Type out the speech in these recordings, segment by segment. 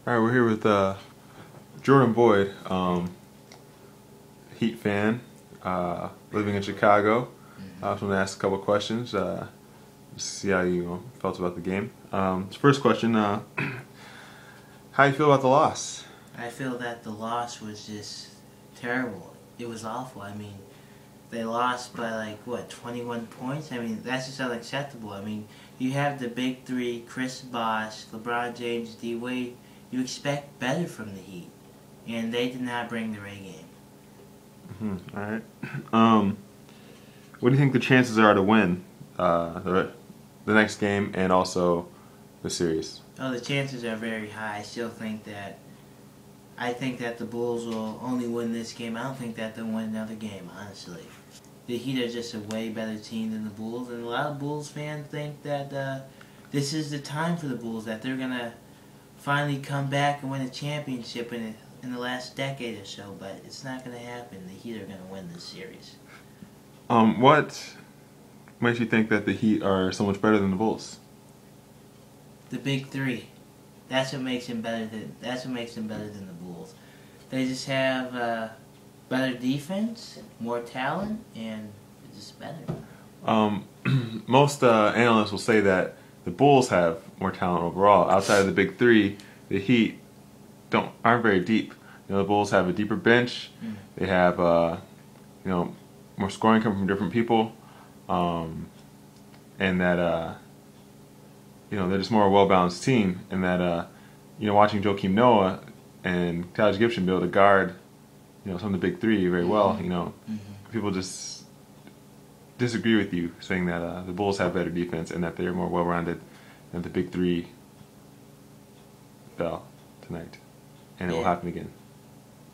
All right, we're here with Jordan Boyd, Heat fan, living in Chicago. I just want to ask a couple of questions, just see how you felt about the game. First question, how do you feel about the loss? I feel that the loss was just terrible. It was awful. I mean, they lost by like, what, 21 points? I mean, that's just unacceptable. I mean, you have the big three, Chris Bosh, LeBron James, D. Wade. You expect better from the Heat. And they did not bring their A game. All right. What do you think the chances are to win the next game and also the series? Oh, the chances are very high. I think that the Bulls will only win this game. I don't think that they'll win another game, honestly. The Heat are just a way better team than the Bulls, and a lot of Bulls fans think that this is the time for the Bulls, that they're going to finally come back and win a championship in the last decade or so, but it's not going to happen. The Heat are going to win this series. What makes you think that the Heat are so much better than the Bulls? The big three. That's what makes them better than the Bulls. They just have better defense, more talent, and they're just better. Most analysts will say that the Bulls have more talent overall. Outside of the big three, the Heat aren't very deep. The Bulls have a deeper bench. They have more scoring coming from different people, and that they're just more a well-balanced team. And that watching Joakim Noah and Taj Gibson be able to guard some of the big three very well. People just disagree with you, saying that the Bulls have better defense and that they're more well-rounded than the big three fell tonight, and it will happen again.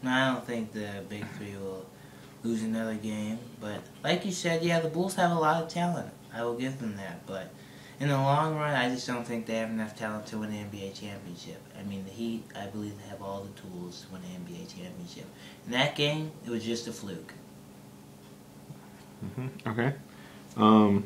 No, I don't think the big three will lose another game, but like you said, yeah, the Bulls have a lot of talent. I will give them that, but in the long run, I just don't think they have enough talent to win an NBA championship. I mean, the Heat, I believe they have all the tools to win an NBA championship. In that game, it was just a fluke. Okay. How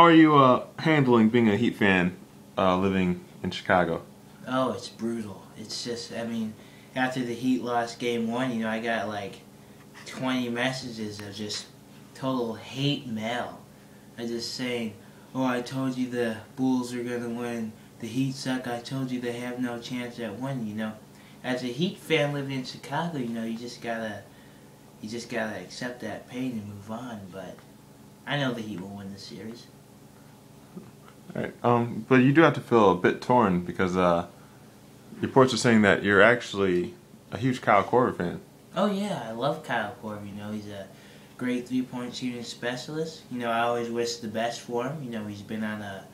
are you handling being a Heat fan living in Chicago? Oh, it's brutal. It's just, I mean, after the Heat lost game one, I got like 20 messages of just total hate mail. I just saying, oh, I told you the Bulls are going to win. The Heat suck. I told you they have no chance at winning, As a Heat fan living in Chicago, you just gotta accept that pain and move on. But I know the Heat will win the series. All right. But you do have to feel a bit torn because reports are saying that you're actually a huge Kyle Korver fan. Oh yeah, I love Kyle Korver. He's a great three-point shooting specialist. I always wish the best for him. He's been on a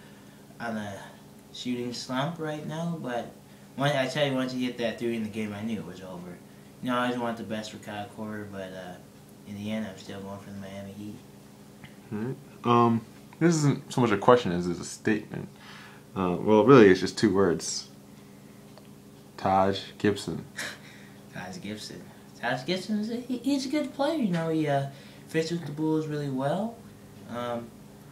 shooting slump right now, but I tell you, once he hit that three in the game, I knew it was over. I always want the best for Kyle Korver, but in the end, I'm still going for the Miami Heat. All right. This isn't so much a question as it's a statement. Well, really, it's just two words. Taj Gibson. Taj Gibson. Taj Gibson he's a good player. He fits with the Bulls really well.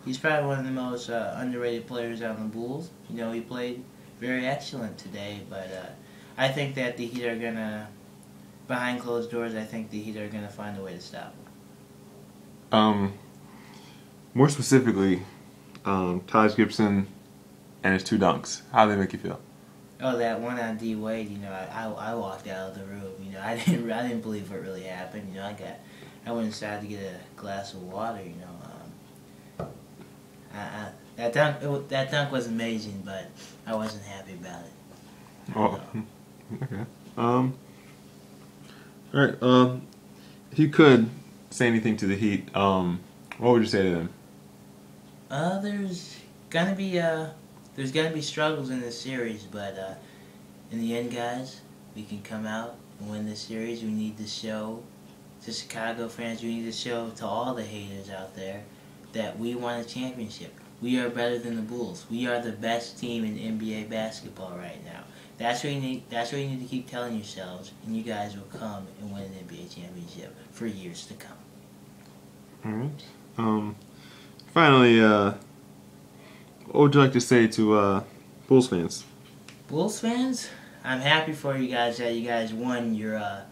He's probably one of the most underrated players on the Bulls. He played very excellent today, but I think that the Heat are gonna, behind closed doors, I think the Heat are gonna find a way to stop him. More specifically, Taj Gibson and his two dunks. How do they make you feel? Oh, that one on D. Wade. I walked out of the room. I didn't believe it really happened. I went inside to get a glass of water. That dunk was amazing, but I wasn't happy about it. Oh, okay. All right. If you could say anything to the Heat, what would you say to them? There's gonna be struggles in this series, but in the end, guys, we can come out and win this series. We need to show to Chicago fans, we need to show to all the haters out there that we won a championship. We are better than the Bulls. We are the best team in NBA basketball right now. That's what you need to keep telling yourselves, and you guys will come and win an NBA championship for years to come. All right. Finally, what would you like to say to Bulls fans? Bulls fans, I'm happy for you guys that you guys won your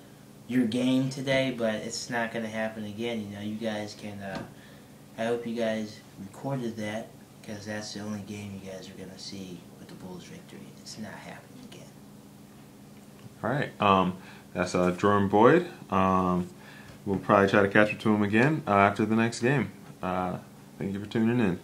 game today, but it's not going to happen again. You know, you guys can. I hope you guys recorded that because that's the only game you guys are going to see with the Bulls' victory. It's not happening again. All right. That's Jordan Boyd. We'll probably try to catch up to him again after the next game. Thank you for tuning in.